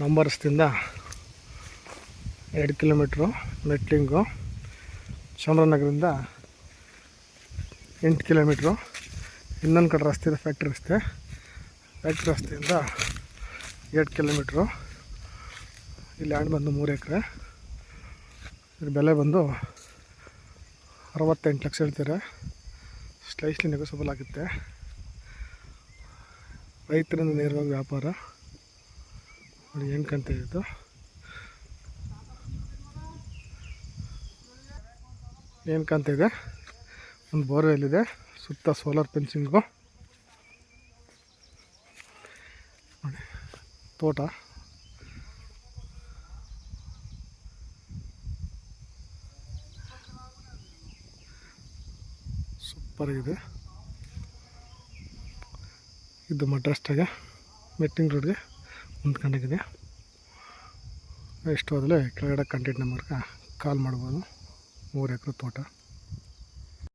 ನಂಬರ್ಸ್ದಿಂದ 2 kilometre ಮೆಟ್ಲಿಂಗು. ಚಾಮರಾಜನಗರದಿಂದ 8 kilometre. ಇನ್ನೊಂದು ಕಡೆ ರಸ್ತೆ ಇದೆ, ಫ್ಯಾಕ್ಟ್ರಿ ರಸ್ತೆಯಿಂದ 8 ಕಿಲೋಮೀಟ್ರು. ಈ ಲ್ಯಾಂಡ್ ಬಂದು 3 ಎಕರೆ. ಇದ್ರ ಬೆಲೆ ಬಂದು 68 ಲಕ್ಷ ಹೇಳ್ತಾರೆ. ಸ್ಲೈಸ್ಲಿ ನೆಗೋಸಿಬಲ್ ಆಗುತ್ತೆ. ರೈತರಿಂದ ನೇರವಾಗಿ ವ್ಯಾಪಾರ ನೋಡಿ. ಏನು ಕಂತ ಇದು, ಏನು ಕಂತ ಇದೆ. ಒಂದು ಬೋರ್ವೆಲ್ ಇದೆ, ಸುತ್ತ ಸೋಲಾರ್ ಫೆನ್ಸಿಂಗು ನೋಡಿ. ತೋಟ ಸೂಪರಾಗಿದೆ. ಇದು ಮಡ್ರಾಸ್ಟಾಗೆ ಮೆಟ್ಟಿಂಗ್ ರೋಡ್ಗೆ ಹೊಂದ್ಕೊಂಡಾಗಿದೆ. ಎಷ್ಟು ಹೋದರೆ ಕೆಳಗಡೆ ಕಾಂಟ್ಯಾಕ್ಟ್ ನಂಬರ್ಗೆ ಕಾಲ್ ಮಾಡ್ಬೋದು. 3 ಎಕರೆ ತೋಟ.